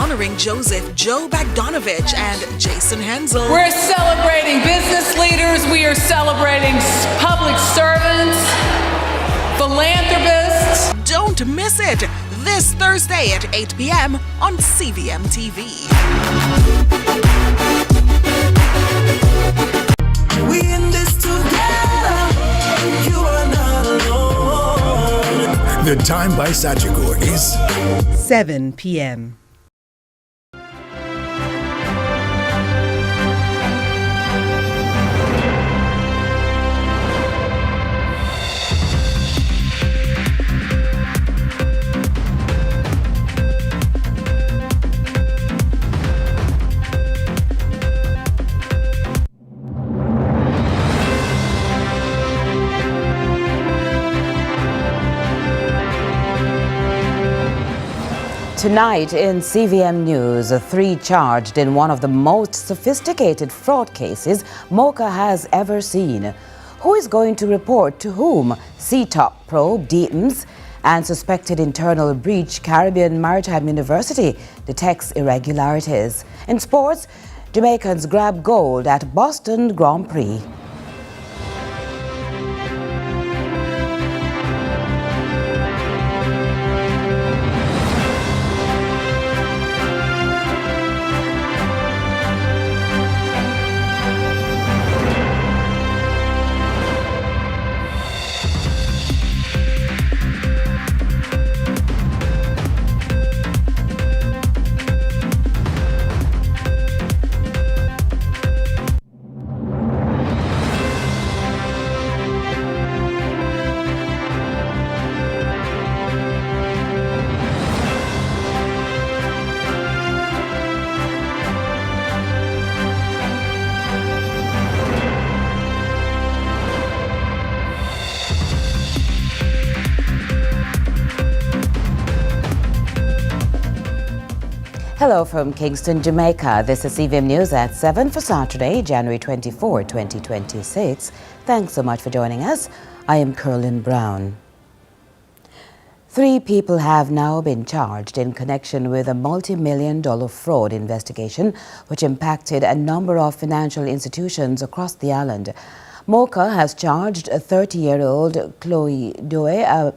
honoring Joseph Joe Bogdanovich and Jason Hensel. We're celebrating business leaders. We are celebrating public servants, philanthropists. Don't miss it this Thursday at 8 p.m. on CVM TV. We in this together. You are not alone. The time by Sagicor is 7 p.m. Tonight in CVM News, 3 charged in one of the most sophisticated fraud cases Mocha has ever seen. Who is going to report to whom? C-top probe deepens and suspected internal breach. Caribbean Maritime University detects irregularities. In sports, Jamaicans grab gold at Boston Grand Prix. Hello from Kingston, Jamaica. This is CVM News at 7 for Saturday, January 24, 2026. Thanks so much for joining us. I am Curlin Brown. 3 people have now been charged in connection with a multi-million-dollar fraud investigation which impacted a number of financial institutions across the island. Mocha has charged a 30-year-old Chloe Doe, a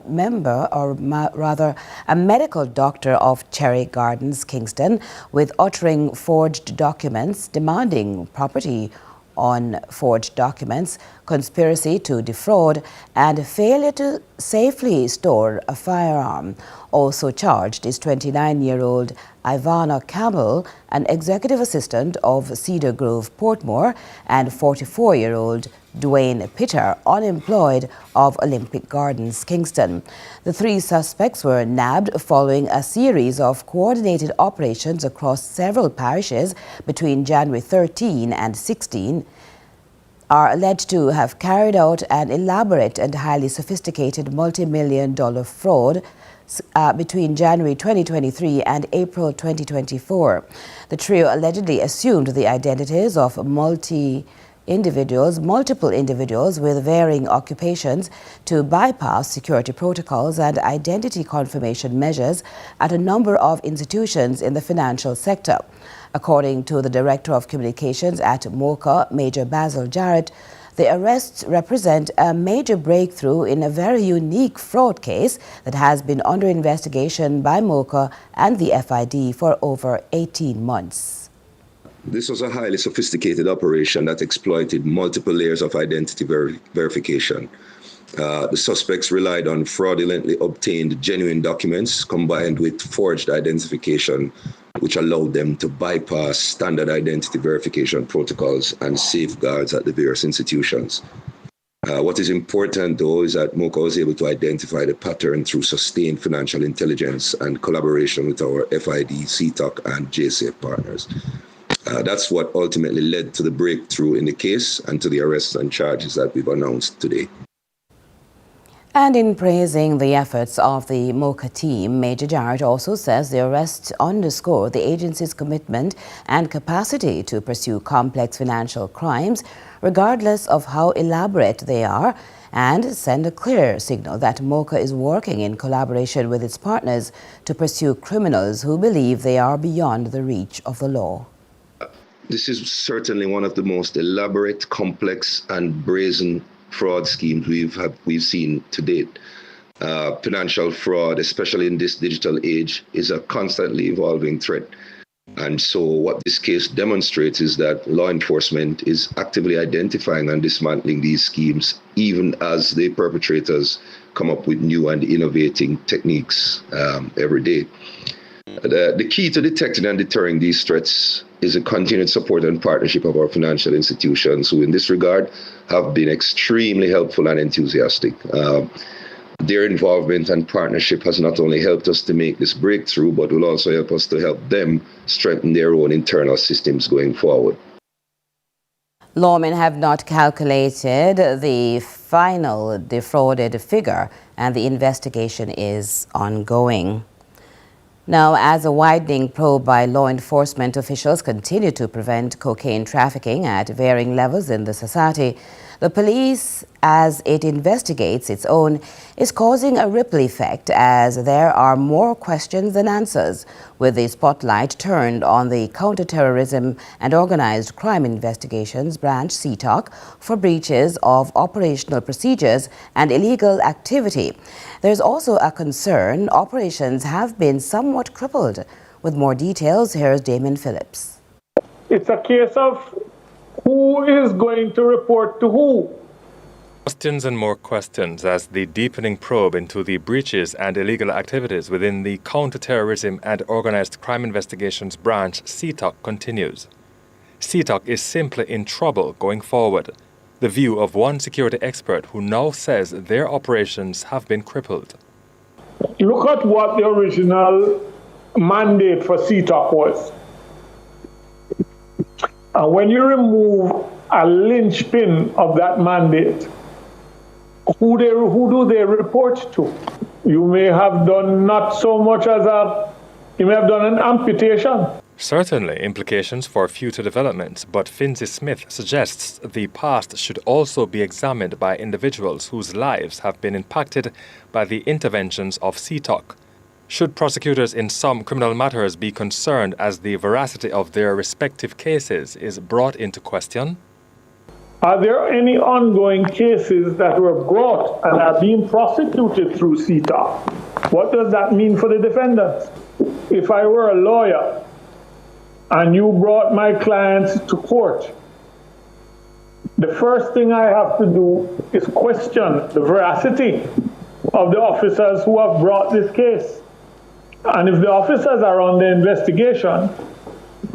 medical doctor of Cherry Gardens, Kingston, with uttering forged documents, demanding property on forged documents, conspiracy to defraud, and failure to safely store a firearm. Also charged is 29-year-old Ivana Campbell, an executive assistant of Cedar Grove, Portmore, and 44-year-old Dwayne Pitter, unemployed, of Olympic Gardens, Kingston. The 3 suspects were nabbed following a series of coordinated operations across several parishes between January 13 and 16, are alleged to have carried out an elaborate and highly sophisticated multi-million-dollar fraud between January 2023 and April 2024. The trio allegedly assumed the identities of multiple individuals with varying occupations to bypass security protocols and identity confirmation measures at a number of institutions in the financial sector. According to the Director of Communications at Mocha, Major Basil Jarrett, the arrests represent a major breakthrough in a very unique fraud case that has been under investigation by Mocha and the FID for over 18 months. This was a highly sophisticated operation that exploited multiple layers of identity verification. The suspects relied on fraudulently obtained genuine documents combined with forged identification, which allowed them to bypass standard identity verification protocols and safeguards at the various institutions. What is important, though, is that Mocha was able to identify the pattern through sustained financial intelligence and collaboration with our FID, CTOC, and JSAFE partners. That's what ultimately led to the breakthrough in the case and to the arrests and charges that we've announced today. And in praising the efforts of the MOCA team, Major Jarrett also says the arrests underscore the agency's commitment and capacity to pursue complex financial crimes, regardless of how elaborate they are, and send a clear signal that MOCA is working in collaboration with its partners to pursue criminals who believe they are beyond the reach of the law. This is certainly one of the most elaborate, complex, and brazen fraud schemes we've seen to date. Financial fraud, especially in this digital age, is a constantly evolving threat. And so what this case demonstrates is that law enforcement is actively identifying and dismantling these schemes, even as the perpetrators come up with new and innovating techniques every day. The key to detecting and deterring these threats is a continued support and partnership of our financial institutions, who in this regard have been extremely helpful and enthusiastic. Their involvement and partnership has not only helped us to make this breakthrough, but will also help us to help them strengthen their own internal systems going forward. Lawmen have not calculated the final defrauded figure, and the investigation is ongoing. Now, as a widening probe by law enforcement officials continue to prevent cocaine trafficking at varying levels in the society, the police, as it investigates its own, is causing a ripple effect as there are more questions than answers, with the spotlight turned on the Counterterrorism and Organized Crime Investigations Branch, CTOC, for breaches of operational procedures and illegal activity. There's also a concern operations have been somewhat crippled. With more details, here's Damon Phillips. It's a case of who is going to report to who? Questions and more questions as the deepening probe into the breaches and illegal activities within the Counterterrorism and Organized Crime Investigations Branch, CTOC, continues. CTOC is simply in trouble going forward. The view of one security expert who now says their operations have been crippled. Look at what the original mandate for CTOC was. And when you remove a linchpin of that mandate, who do they report to? You may have done not so much as you may have done an amputation. Certainly implications for future developments, but Finzi Smith suggests the past should also be examined by individuals whose lives have been impacted by the interventions of CTOC. Should prosecutors in some criminal matters be concerned as the veracity of their respective cases is brought into question? Are there any ongoing cases that were brought and are being prosecuted through CTOC? What does that mean for the defendants? If I were a lawyer and you brought my clients to court, the first thing I have to do is question the veracity of the officers who have brought this case. And if the officers are on the investigation,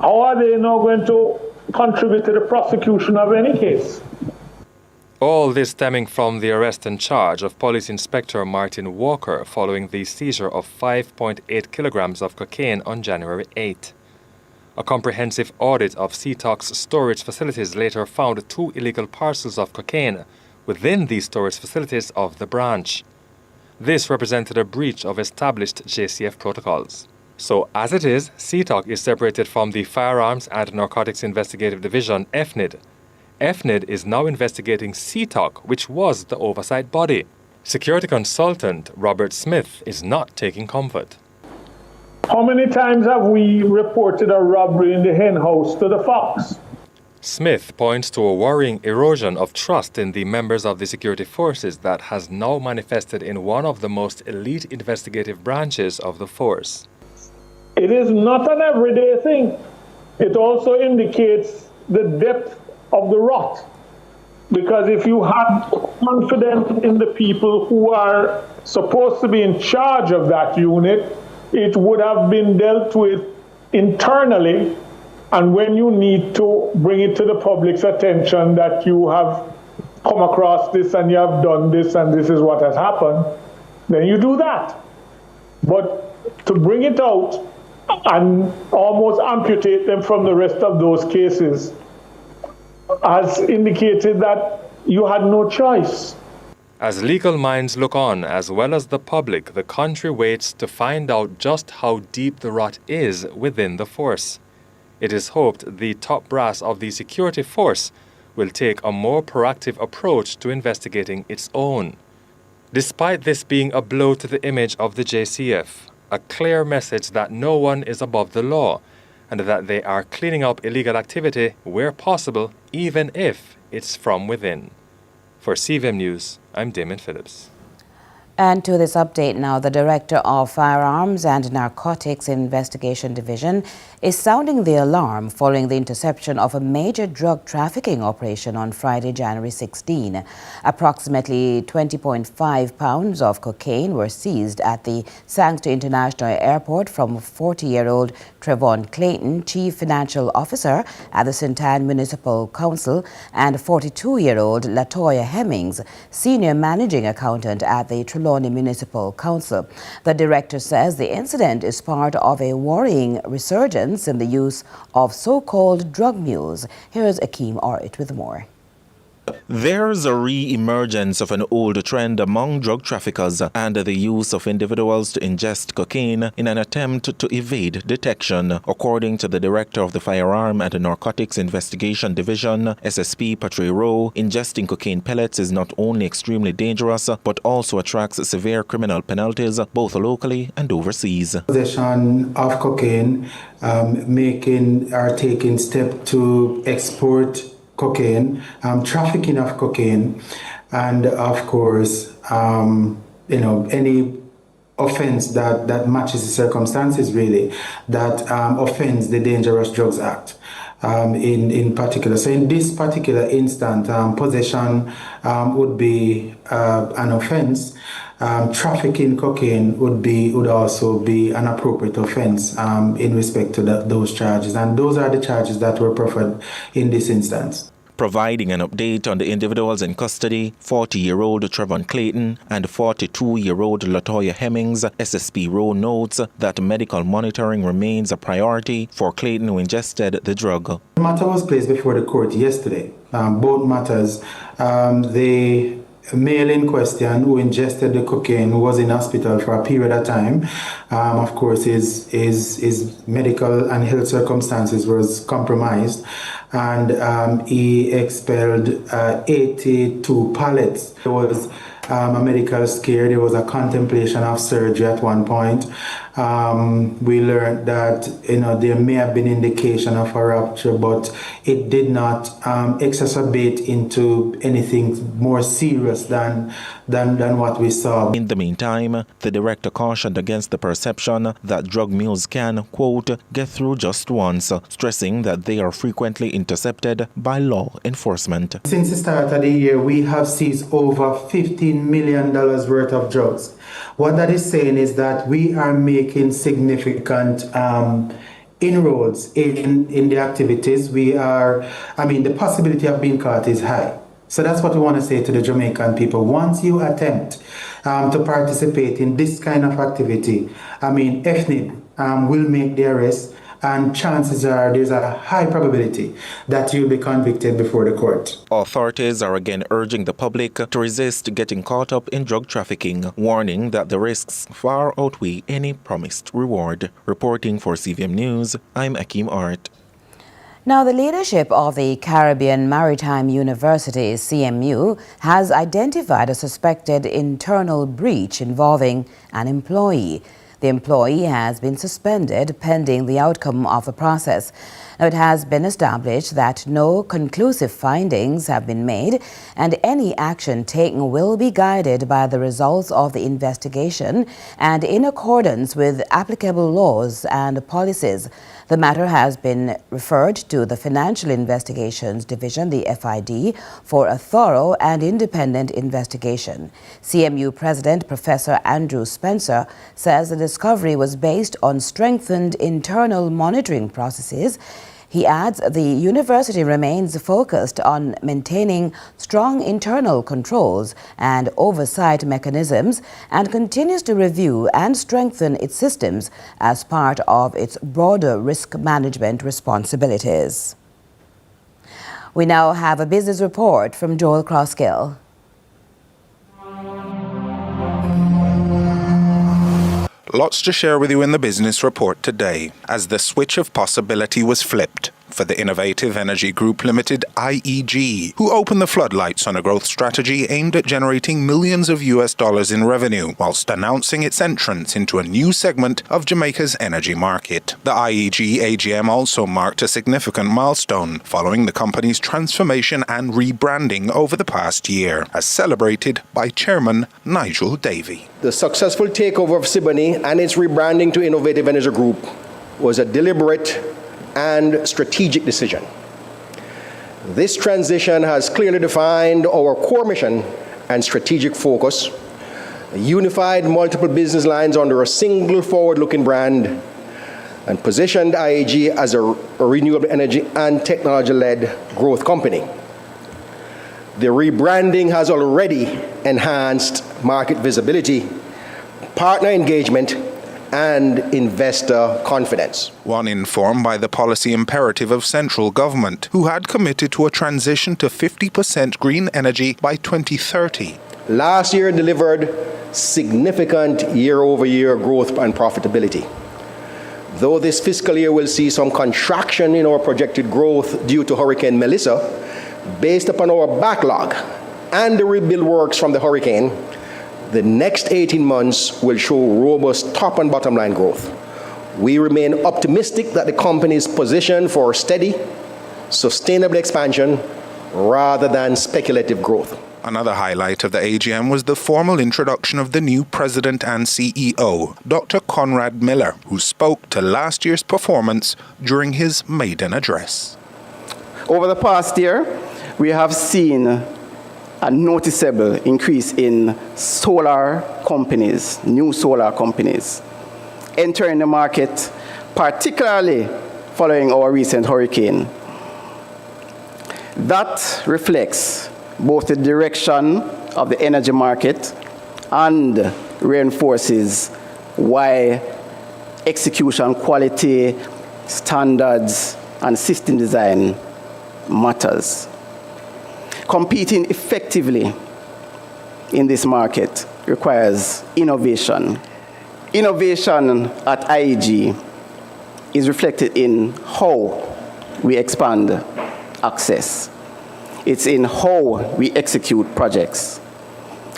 how are they now going to contribute to the prosecution of any case? All this stemming from the arrest and charge of Police Inspector Martin Walker following the seizure of 5.8 kilograms of cocaine on January 8. A comprehensive audit of CTOC's storage facilities later found 2 illegal parcels of cocaine within these storage facilities of the branch. This represented a breach of established JCF protocols. So, as it is, CTOC is separated from the Firearms and Narcotics Investigative Division, FNID. FNID is now investigating CTOC, which was the oversight body. Security consultant Robert Smith is not taking comfort. How many times have we reported a robbery in the hen house to the Fox? Smith points to a worrying erosion of trust in the members of the security forces that has now manifested in one of the most elite investigative branches of the force. It is not an everyday thing. It also indicates the depth of the rot. Because if you had confidence in the people who are supposed to be in charge of that unit, it would have been dealt with internally. And when you need to bring it to the public's attention that you have come across this and you have done this and this is what has happened, then you do that. But to bring it out and almost amputate them from the rest of those cases has indicated that you had no choice. As legal minds look on, as well as the public, the country waits to find out just how deep the rot is within the force. It is hoped the top brass of the security force will take a more proactive approach to investigating its own. Despite this being a blow to the image of the JCF, a clear message that no one is above the law and that they are cleaning up illegal activity where possible, even if it's from within. For CVM News, I'm Damon Phillips. And to this update now, the Director of Firearms and Narcotics Investigation Division is sounding the alarm following the interception of a major drug trafficking operation on Friday, January 16. Approximately 20.5 pounds of cocaine were seized at the Sanctuary International Airport from 40-year-old Trevon Clayton, Chief Financial Officer at the St. Anne Municipal Council, and 42-year-old Latoya Hemmings, Senior Managing Accountant at the Trelawney Municipal Council. The director says the incident is part of a worrying resurgence in the use of so-called drug mules. Here's Akeem Orit with more. There's a re-emergence of an old trend among drug traffickers and the use of individuals to ingest cocaine in an attempt to evade detection. According to the Director of the Firearm and Narcotics Investigation Division, SSP Patrick Rowe, ingesting cocaine pellets is not only extremely dangerous but also attracts severe criminal penalties both locally and overseas. Possession of cocaine, taking steps to export cocaine, trafficking of cocaine, and of course, any offense that matches the circumstances really, that offends the Dangerous Drugs Act in particular. So in this particular instant, possession would be an offense. Trafficking cocaine would also be an appropriate offense in respect to those charges, and those are the charges that were proffered in this instance. Providing an update on the individuals in custody, 40-year-old Trevon Clayton and 42-year-old Latoya Hemmings, SSP Rowe notes that medical monitoring remains a priority for Clayton who ingested the drug. The matter was placed before the court yesterday. Both matters, the male in question who ingested the cocaine was in hospital for a period of time. Of course, his medical and health circumstances was compromised, and he expelled 82 pallets. There was a medical scare. There was a contemplation of surgery at one point. We learned that there may have been indication of a rupture, but it did not exacerbate into anything more serious than what we saw. In the meantime, the director cautioned against the perception that drug mules can, quote, get through just once, stressing that they are frequently intercepted by law enforcement. Since the start of the year, we have seized over $15 million worth of drugs. What that is saying is that we are making significant inroads in the activities. The possibility of being caught is high. So that's what we want to say to the Jamaican people. Once you attempt to participate in this kind of activity, FNIB will make the arrest, and chances are there's a high probability that you'll be convicted before the court. Authorities are again urging the public to resist getting caught up in drug trafficking, warning that the risks far outweigh any promised reward. Reporting for CVM News, I'm Akeem Art. Now, the leadership of the Caribbean Maritime University, CMU, has identified a suspected internal breach involving an employee. The employee has been suspended pending the outcome of the process. Now, it has been established that no conclusive findings have been made, and any action taken will be guided by the results of the investigation and in accordance with applicable laws and policies. The matter has been referred to the Financial Investigations Division, the FID, for a thorough and independent investigation. CMU President Professor Andrew Spencer says the discovery was based on strengthened internal monitoring processes. He adds the university remains focused on maintaining strong internal controls and oversight mechanisms and continues to review and strengthen its systems as part of its broader risk management responsibilities. We now have a business report from Joel Crosskill. Lots to share with you in the business report today, as the switch of possibility was flipped for the innovative energy group limited IEG, who opened the floodlights on a growth strategy aimed at generating millions of US dollars in revenue, whilst announcing its entrance into a new segment of Jamaica's energy market. The IEG AGM also marked a significant milestone following the company's transformation and rebranding over the past year, as celebrated by Chairman Nigel Davey. The successful takeover of Siboney and its rebranding to Innovative Energy Group was a deliberate and strategic decision. This transition has clearly defined our core mission and strategic focus, unified multiple business lines under a single forward-looking brand, and positioned IEG as a renewable energy and technology-led growth company. The rebranding has already enhanced market visibility, partner engagement, and investor confidence. One informed by the policy imperative of central government, who had committed to a transition to 50% green energy by 2030. Last year delivered significant year-over-year growth and profitability. Though this fiscal year will see some contraction in our projected growth due to Hurricane Melissa, based upon our backlog and the rebuild works from the hurricane, the next 18 months will show robust top and bottom line growth. We remain optimistic that the company is positioned for steady, sustainable expansion rather than speculative growth. Another highlight of the AGM was the formal introduction of the new president and CEO, Dr. Conrad Miller, who spoke to last year's performance during his maiden address. Over the past year, we have seen a noticeable increase in solar companies, new solar companies, entering the market, particularly following our recent hurricane. That reflects both the direction of the energy market and reinforces why execution quality, standards, and system design matters. Competing effectively in this market requires innovation. Innovation at IEG is reflected in how we expand access. It's in how we execute projects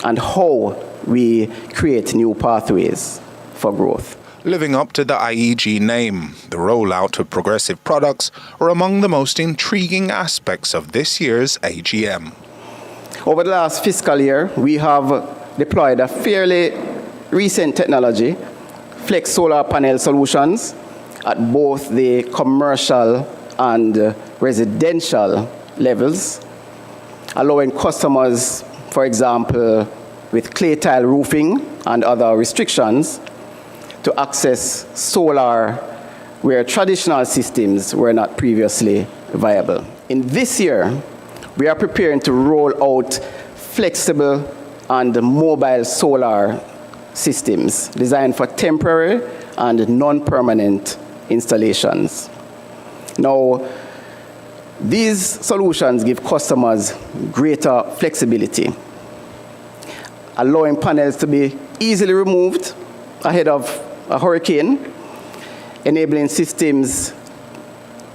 and how we create new pathways for growth. Living up to the IEG name, the rollout of progressive products are among the most intriguing aspects of this year's AGM. Over the last fiscal year, we have deployed a fairly recent technology, flex solar panel solutions, at both the commercial and residential levels, allowing customers, for example, with clay tile roofing and other restrictions, to access solar where traditional systems were not previously viable. In this year, we are preparing to roll out flexible and mobile solar systems designed for temporary and non-permanent installations. Now, these solutions give customers greater flexibility, allowing panels to be easily removed ahead of a hurricane, enabling systems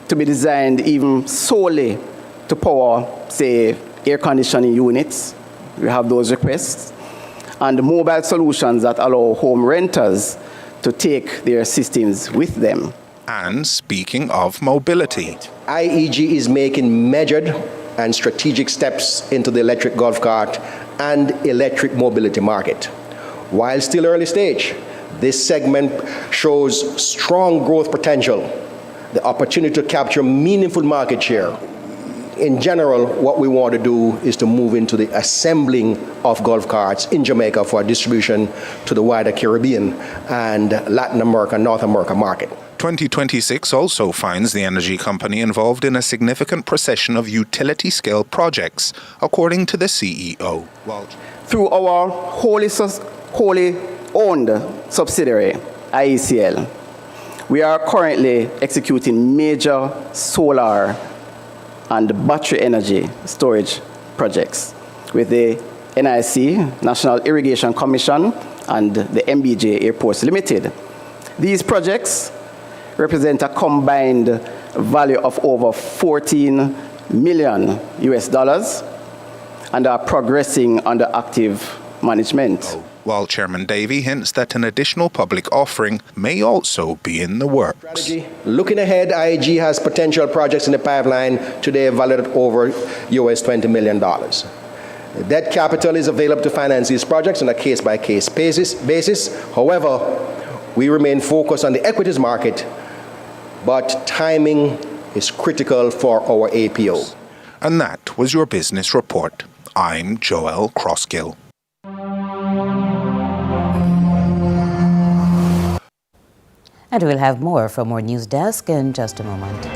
to be designed even solely to power, say, air conditioning units. We have those requests. And mobile solutions that allow home renters to take their systems with them. And speaking of mobility, IEG is making measured and strategic steps into the electric golf cart and electric mobility market. While still early stage, this segment shows strong growth potential, the opportunity to capture meaningful market share. In general, what we want to do is to move into the assembling of golf carts in Jamaica for distribution to the wider Caribbean and Latin America, North America market. 2026 also finds the energy company involved in a significant procession of utility-scale projects, according to the CEO. Through our wholly owned subsidiary, IECL, we are currently executing major solar and battery energy storage projects with the NIC, National Irrigation Commission, and the MBJ Airports Limited, These projects represent a combined value of over 14 million US dollars and are progressing under active management. While Chairman Davey hints that an additional public offering may also be in the works. Strategy. Looking ahead, IEG has potential projects in the pipeline today valued at over US $20 million. The debt capital is available to finance these projects on a case-by-case basis. However, we remain focused on the equities market, but timing is critical for our APO. And that was your business report. I'm Joel Crossgill. And we'll have more from our news desk in just a moment.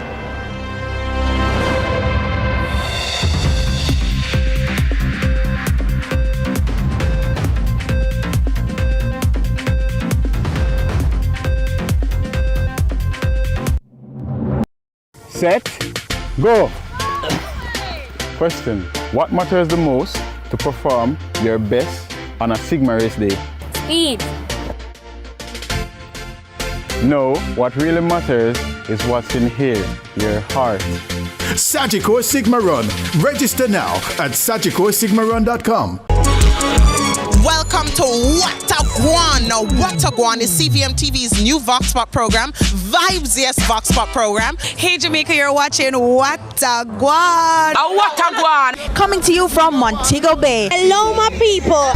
Set, go. Question: what matters the most to perform your best on a Sigma race day? Speed. No, what really matters is what's in here, your heart. Sagicor Sigma Run. Register now at sagicorsigmarun.com. Welcome to What a Guan. Now, What a Guan is CVM TV's new Vox Pop program, Vibes Yes Vox Pop program. Hey Jamaica, you're watching What a Guan. What a Guan. Coming to you from Montego Bay. Hello, my people.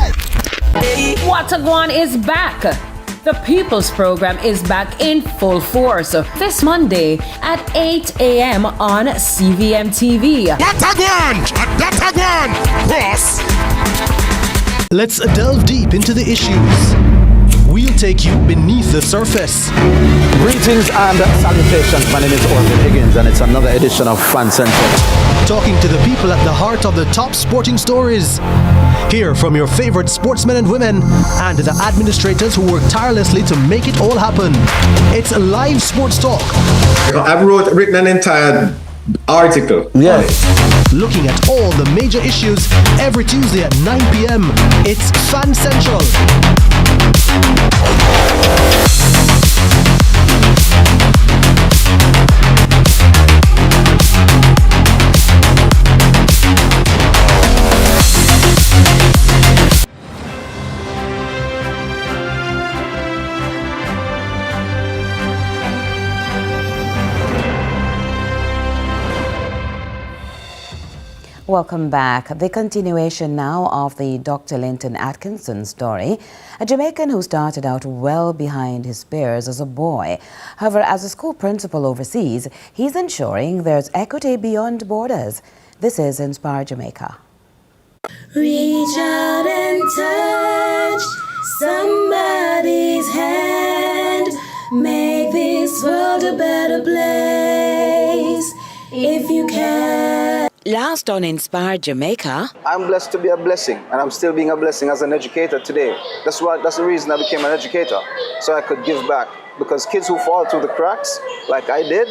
What a Guan is back. The People's Program is back in full force this Monday at 8 a.m. on CVM TV. What a Guan! Cross! Let's delve deep into the issues. We'll take you beneath the surface. Greetings and salutations. My name is Orville Higgins and it's another edition of Fan Central. Talking to the people at the heart of the top sporting stories. Hear from your favorite sportsmen and women and the administrators who work tirelessly to make it all happen. It's a live sports talk. I've written an entire article. Yeah. Looking at all the major issues every Tuesday at 9 p.m. It's Fan Central. Welcome back. The continuation now of the Dr. Linton Atkinson story, a Jamaican who started out well behind his peers as a boy. However, as a school principal overseas, he's ensuring there's equity beyond borders. This is Inspire Jamaica. Reach out and touch somebody's hand. Make this world a better place if you can. Last on Inspire Jamaica. I'm blessed to be a blessing, and I'm still being a blessing as an educator today. That's the reason I became an educator, so I could give back. Because kids who fall through the cracks, like I did,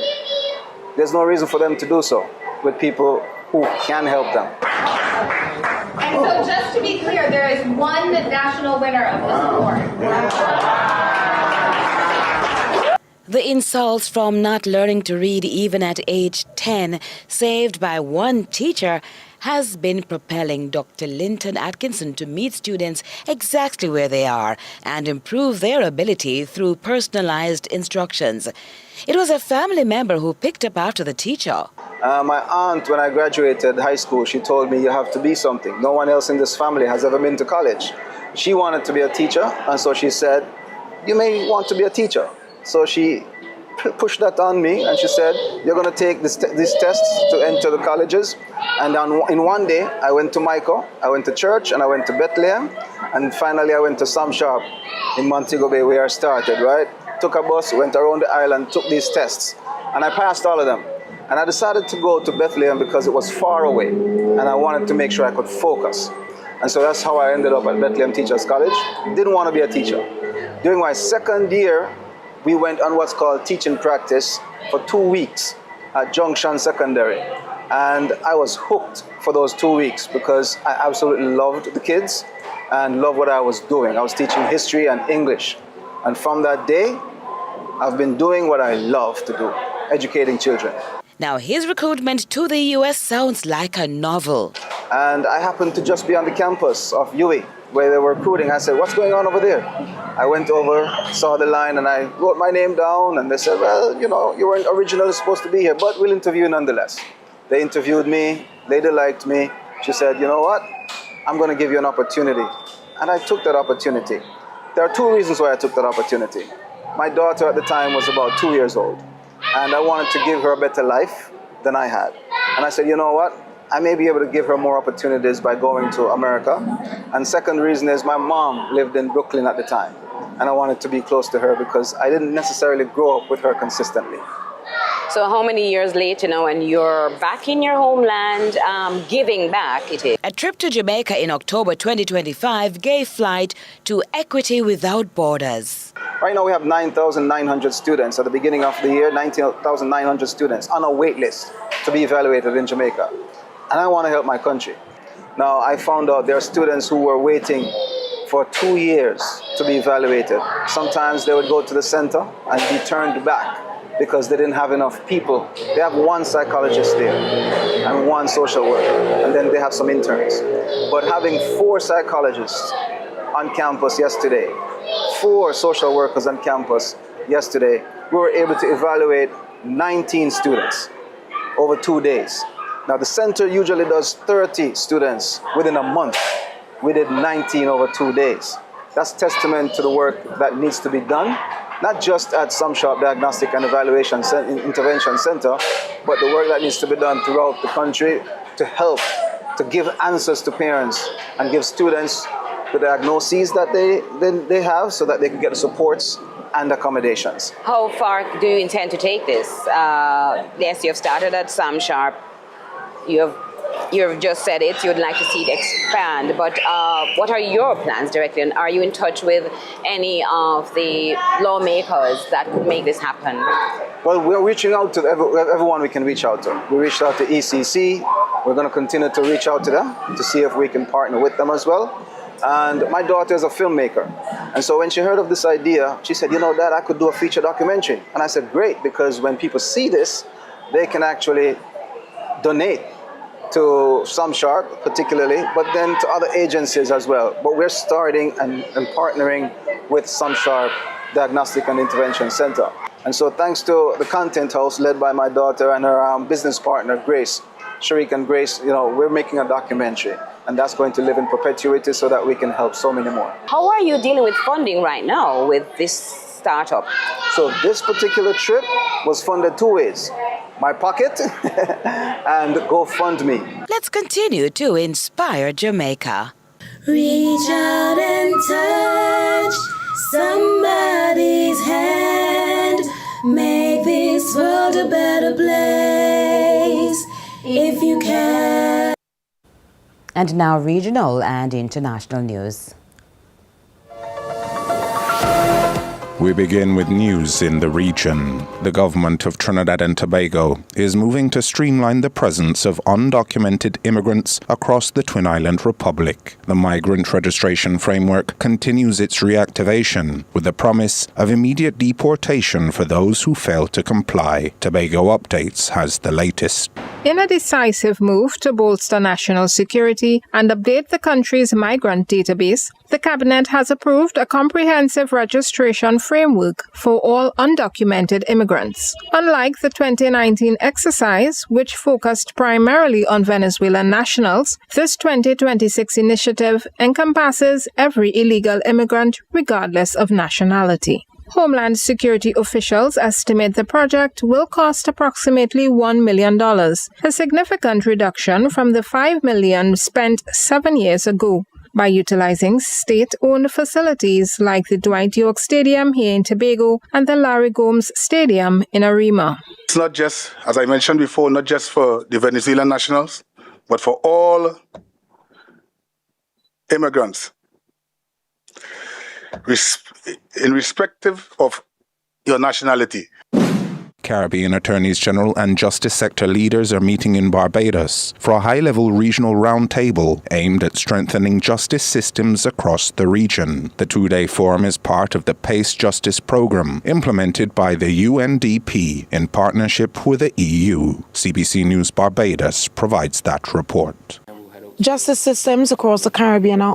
there's no reason for them to do so with people who can help them. And so just to be clear, there is one national winner of this award. The insults from not learning to read even at age 10, saved by one teacher, has been propelling Dr. Linton Atkinson to meet students exactly where they are and improve their ability through personalized instructions. It was a family member who picked up after the teacher. My aunt, when I graduated high school, she told me you have to be something. No one else in this family has ever been to college. She wanted to be a teacher, and so she said, you may want to be a teacher. So she pushed that on me, and she said, you're going to take these tests to enter the colleges. And in one day, I went to Michael, I went to church, and I went to Bethlehem, and finally I went to Sam Sharp in Montego Bay, where I started, right? Took a bus, went around the island, took these tests, and I passed all of them. And I decided to go to Bethlehem because it was far away, and I wanted to make sure I could focus. And so that's how I ended up at Bethlehem Teachers College. Didn't want to be a teacher. During my second year, we went on what's called teaching practice for 2 weeks at Junction Secondary. And I was hooked for those 2 weeks because I absolutely loved the kids and loved what I was doing. I was teaching history and English. And from that day, I've been doing what I love to do, educating children. Now, his recruitment to the U.S. sounds like a novel. And I happened to just be on the campus of UWI, where they were recruiting. I said, what's going on over there? I went over, saw the line, and I wrote my name down, and they said, well, you know, you weren't originally supposed to be here, but we'll interview you nonetheless. They interviewed me, lady liked me. She said, you know what? I'm going to give you an opportunity. And I took that opportunity. There are two reasons why I took that opportunity. My daughter at the time was about 2 years old, and I wanted to give her a better life than I had. And I said, you know what? I may be able to give her more opportunities by going to America. And second reason is my mom lived in Brooklyn at the time, and I wanted to be close to her because I didn't necessarily grow up with her consistently. So how many years later now, and you're back in your homeland, giving back it is? A trip to Jamaica in October 2025 gave flight to Equity Without Borders. Right now we have 9,900 students. At the beginning of the year, 19,900 students on a wait list to be evaluated in Jamaica. And I want to help my country. Now, I found out there are students who were waiting for 2 years to be evaluated. Sometimes they would go to the center and be turned back because they didn't have enough people. They have one psychologist there and one social worker, and then they have some interns. But having 4 psychologists on campus yesterday, 4 social workers on campus yesterday, we were able to evaluate 19 students over 2 days. Now, the center usually does 30 students within a month. We did 19 over 2 days. That's testament to the work that needs to be done, not just at Some Sharp Diagnostic and Evaluation Intervention Center, but the work that needs to be done throughout the country to help, to give answers to parents and give students the diagnoses that they have so that they can get the supports and accommodations. How far do you intend to take this? Yes, you've started at Sam Sharp. You've just said it, you'd like to see it expand, but what are your plans directly? And are you in touch with any of the lawmakers that could make this happen? Well, we're reaching out to everyone we can reach out to. We reached out to ECC. We're going to continue to reach out to them to see if we can partner with them as well. And my daughter is a filmmaker. And so when she heard of this idea, she said, you know, Dad, I could do a feature documentary. And I said, great, because when people see this, they can actually donate to Some Sharp particularly, but then to other agencies as well. But we're starting and partnering with Some Sharp Diagnostic and Intervention Center. And so thanks to the Content House led by my daughter and her business partner, Grace, Sharik and Grace, you know, we're making a documentary. And that's going to live in perpetuity so that we can help so many more. How are you dealing with funding right now with this startup? So this particular trip was funded 2 ways. My pocket and GoFundMe. Let's continue to inspire Jamaica. Reach out and touch somebody's hand. Make this world a better place if you can. And now regional and international news. We begin with news in the region. The government of Trinidad and Tobago is moving to streamline the presence of undocumented immigrants across the Twin Island Republic. The migrant registration framework continues its reactivation with the promise of immediate deportation for those who fail to comply. Tobago Updates has the latest. In a decisive move to bolster national security and update the country's migrant database, the Cabinet has approved a comprehensive registration framework for all undocumented immigrants. Unlike the 2019 exercise, which focused primarily on Venezuelan nationals, this 2026 initiative encompasses every illegal immigrant regardless of nationality. Homeland Security officials estimate the project will cost approximately $1 million, a significant reduction from the $5 million spent 7 years ago. By utilizing state-owned facilities like the Dwight York Stadium here in Tobago and the Larry Gomes Stadium in Arima. It's not just, as I mentioned before, not just for the Venezuelan nationals, but for all immigrants, irrespective of your nationality. Caribbean attorneys general and justice sector leaders are meeting in Barbados for a high-level regional roundtable aimed at strengthening justice systems across the region. The two-day forum is part of the PACE Justice Programme implemented by the UNDP in partnership with the EU. CBC News Barbados provides that report. Justice systems across the Caribbean are